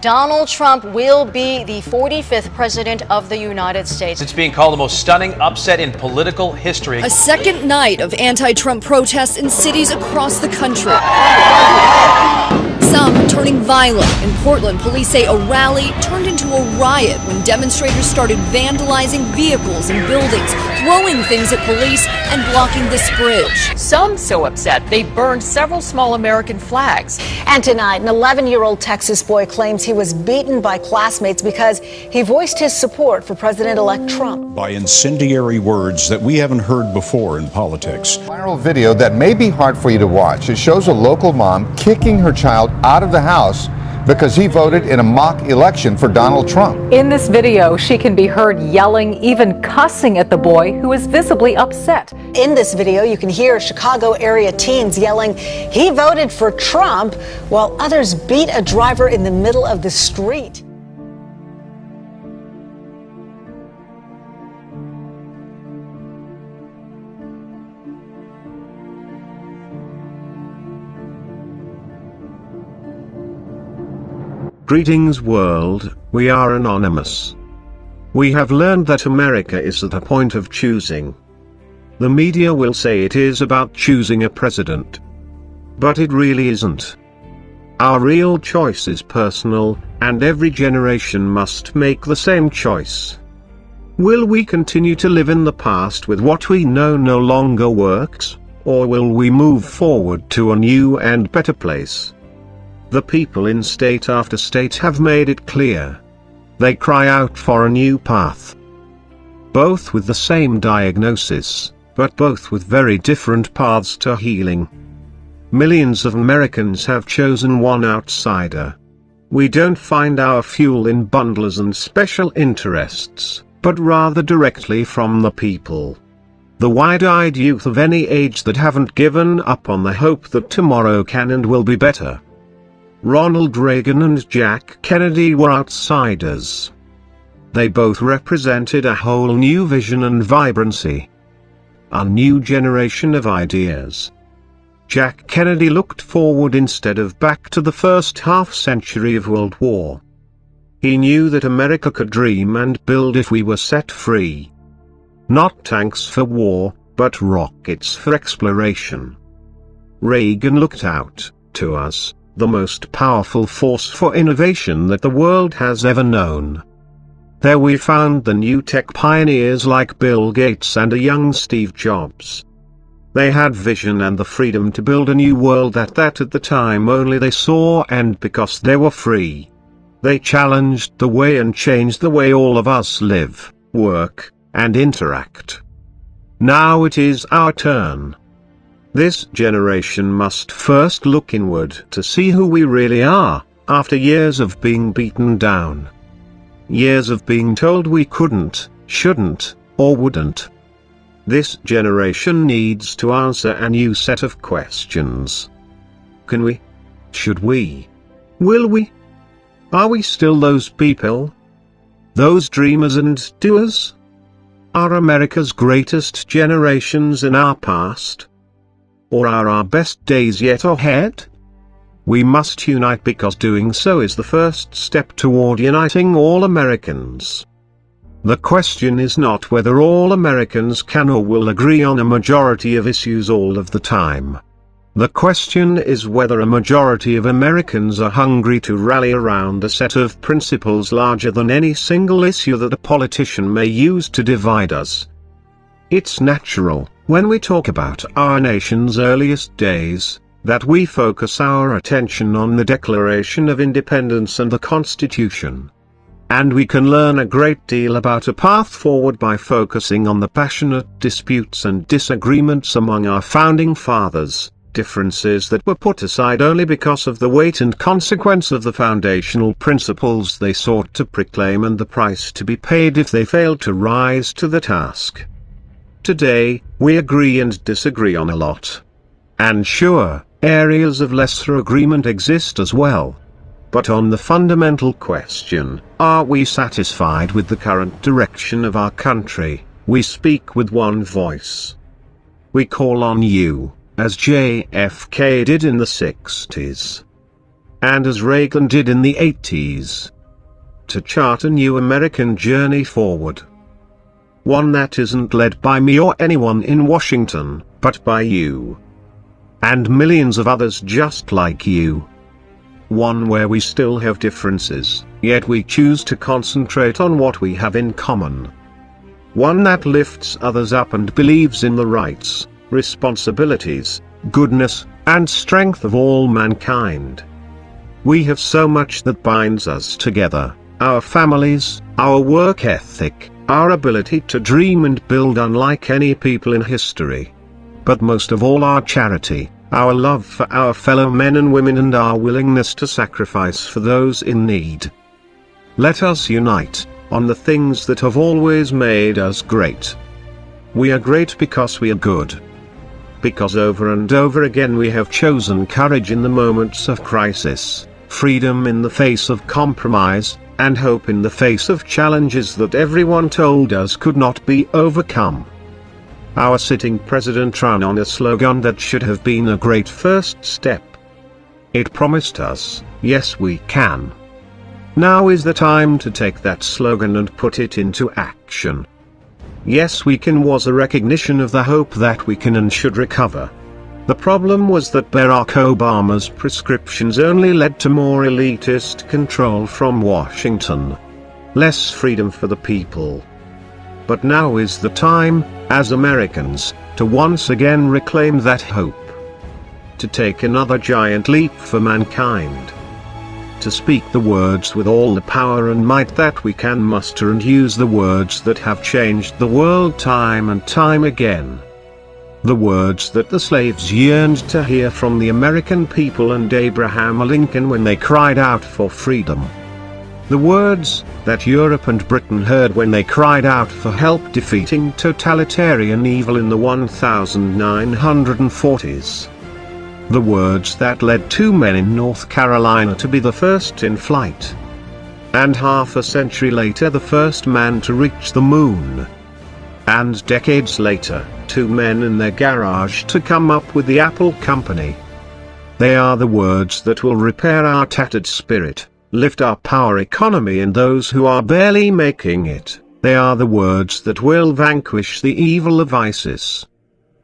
Donald Trump will be the 45th president of the United States. It's being called the most stunning upset in political history. A second night of anti-Trump protests in cities across the country. Some turning violent. In Portland, police say a rally turned into a riot when demonstrators started vandalizing vehicles and buildings, throwing things at police and blocking this bridge. Some so upset they burned several small American flags. And tonight, an 11-year-old Texas boy claims he was beaten by classmates because he voiced his support for President-elect Trump. By incendiary words that we haven't heard before in politics. Viral video that may be hard for you to watch. It shows a local mom kicking her child out of the house because he voted in a mock election for Donald Trump. In this video, she can be heard yelling, even cussing at the boy, who is visibly upset. In this video, you can hear Chicago area teens yelling, "He voted for Trump," while others beat a driver in the middle of the street. Greetings world, we are anonymous. We have learned that America is at a point of choosing. The media will say it is about choosing a president. But it really isn't. Our real choice is personal, and every generation must make the same choice. Will we continue to live in the past with what we know no longer works, or will we move forward to a new and better place? The people in state after state have made it clear. They cry out for a new path. Both with the same diagnosis, but both with very different paths to healing. Millions of Americans have chosen one outsider. We don't find our fuel in bundlers and special interests, but rather directly from the people. The wide-eyed youth of any age that haven't given up on the hope that tomorrow can and will be better. Ronald Reagan and Jack Kennedy were outsiders. They both represented a whole new vision and vibrancy. A new generation of ideas. Jack Kennedy looked forward instead of back to the first half-century of World War. He knew that America could dream and build if we were set free. Not tanks for war, but rockets for exploration. Reagan looked out to us, the most powerful force for innovation that the world has ever known. There we found the new tech pioneers like Bill Gates and a young Steve Jobs. They had vision and the freedom to build a new world that at the time only they saw, and because they were free, they challenged the way and changed the way all of us live, work, and interact. Now it is our turn. This generation must first look inward to see who we really are, after years of being beaten down. Years of being told we couldn't, shouldn't, or wouldn't. This generation needs to answer a new set of questions. Can we? Should we? Will we? Are we still those people? Those dreamers and doers? Are America's greatest generations in our past? Or are our best days yet ahead? We must unite because doing so is the first step toward uniting all Americans. The question is not whether all Americans can or will agree on a majority of issues all of the time. The question is whether a majority of Americans are hungry to rally around a set of principles larger than any single issue that a politician may use to divide us. It's natural, when we talk about our nation's earliest days, that we focus our attention on the Declaration of Independence and the Constitution. And we can learn a great deal about a path forward by focusing on the passionate disputes and disagreements among our founding fathers, differences that were put aside only because of the weight and consequence of the foundational principles they sought to proclaim and the price to be paid if they failed to rise to the task. Today, we agree and disagree on a lot. And sure, areas of lesser agreement exist as well. But on the fundamental question, are we satisfied with the current direction of our country, we speak with one voice. We call on you, as JFK did in the 60s. and as Reagan did in the 80s. To chart a new American journey forward. One that isn't led by me or anyone in Washington, but by you. And millions of others just like you. One where we still have differences, yet we choose to concentrate on what we have in common. One that lifts others up and believes in the rights, responsibilities, goodness, and strength of all mankind. We have so much that binds us together, our families, our work ethic, our ability to dream and build unlike any people in history. But most of all our charity, our love for our fellow men and women, and our willingness to sacrifice for those in need. Let us unite on the things that have always made us great. We are great because we are good. Because over and over again we have chosen courage in the moments of crisis, freedom in the face of compromise, and hope in the face of challenges that everyone told us could not be overcome. Our sitting president ran on a slogan that should have been a great first step. It promised us, yes we can. Now is the time to take that slogan and put it into action. Yes we can was a recognition of the hope that we can and should recover. The problem was that Barack Obama's prescriptions only led to more elitist control from Washington. Less freedom for the people. But now is the time, as Americans, to once again reclaim that hope. To take another giant leap for mankind. To speak the words with all the power and might that we can muster, and use the words that have changed the world time and time again. The words that the slaves yearned to hear from the American people and Abraham Lincoln when they cried out for freedom. The words that Europe and Britain heard when they cried out for help defeating totalitarian evil in the 1940s. The words that led 2 men in North Carolina to be the first in flight. And half a century later the first man to reach the moon. And decades later, 2 men in their garage to come up with the Apple Company. They are the words that will repair our tattered spirit, lift up our economy and those who are barely making it. They are the words that will vanquish the evil of ISIS.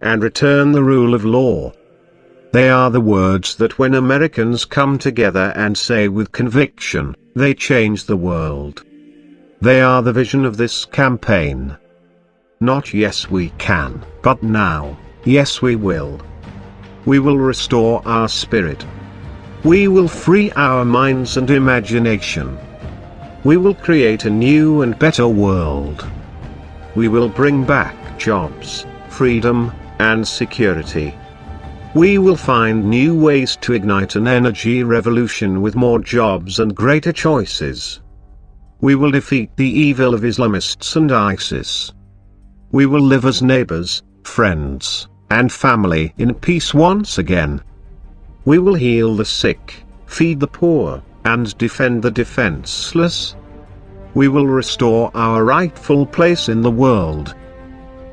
And return the rule of law. They are the words that when Americans come together and say with conviction, they change the world. They are the vision of this campaign. Not yes we can, but now, yes we will. We will restore our spirit. We will free our minds and imagination. We will create a new and better world. We will bring back jobs, freedom, and security. We will find new ways to ignite an energy revolution with more jobs and greater choices. We will defeat the evil of Islamists and ISIS. We will live as neighbors, friends, and family in peace once again. We will heal the sick, feed the poor, and defend the defenseless. We will restore our rightful place in the world.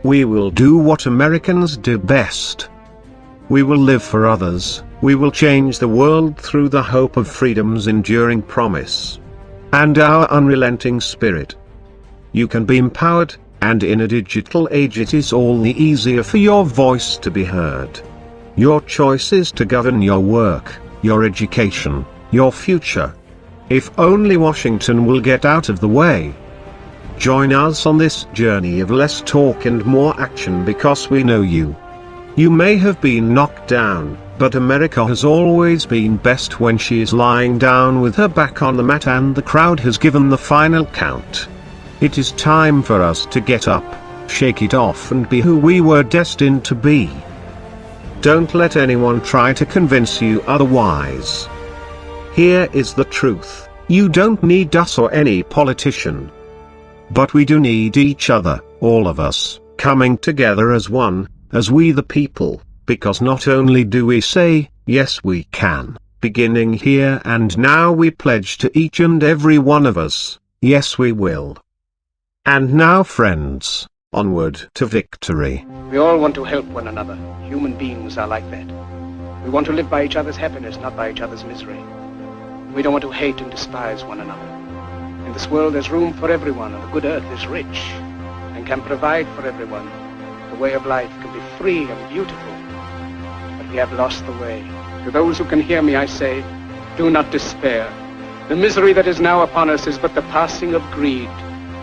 We will do what Americans do best. We will live for others, we will change the world through the hope of freedom's enduring promise. And our unrelenting spirit. You can be empowered, and in a digital age it is all the easier for your voice to be heard. Your choice is to govern your work, your education, your future. If only Washington will get out of the way. Join us on this journey of less talk and more action, because we know you. You may have been knocked down, but America has always been best when she is lying down with her back on the mat and the crowd has given the final count. It is time for us to get up, shake it off, and be who we were destined to be. Don't let anyone try to convince you otherwise. Here is the truth: you don't need us or any politician. But we do need each other, all of us, coming together as one, as we the people, because not only do we say, yes we can, beginning here and now, we pledge to each and every one of us, yes we will. And now friends, onward to victory. We all want to help one another. Human beings are like that. We want to live by each other's happiness, not by each other's misery. We don't want to hate and despise one another. In this world there's room for everyone, and the good earth is rich and can provide for everyone. The way of life can be free and beautiful, but we have lost the way. To those who can hear me, I say, do not despair. The misery that is now upon us is but the passing of greed,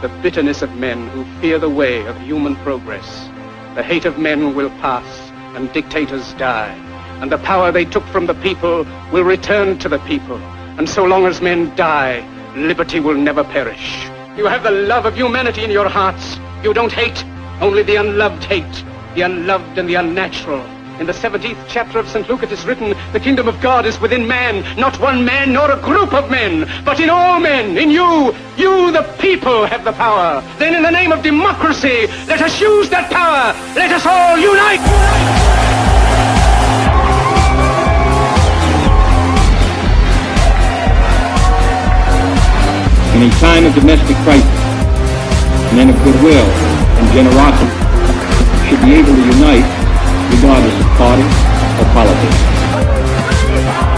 the bitterness of men who fear the way of human progress. The hate of men will pass, and dictators die, and the power they took from the people will return to the people. And so long as men die, liberty will never perish. You have the love of humanity in your hearts. You don't hate, only the unloved hate, the unloved and the unnatural. In the 17th chapter of St. Luke it is written, the kingdom of God is within man, not one man nor a group of men, but in all men, in you. You, the people, have the power. Then in the name of democracy, let us use that power. Let us all unite. In a time of domestic crisis, men of goodwill and generosity should be able to unite regardless of party or politics.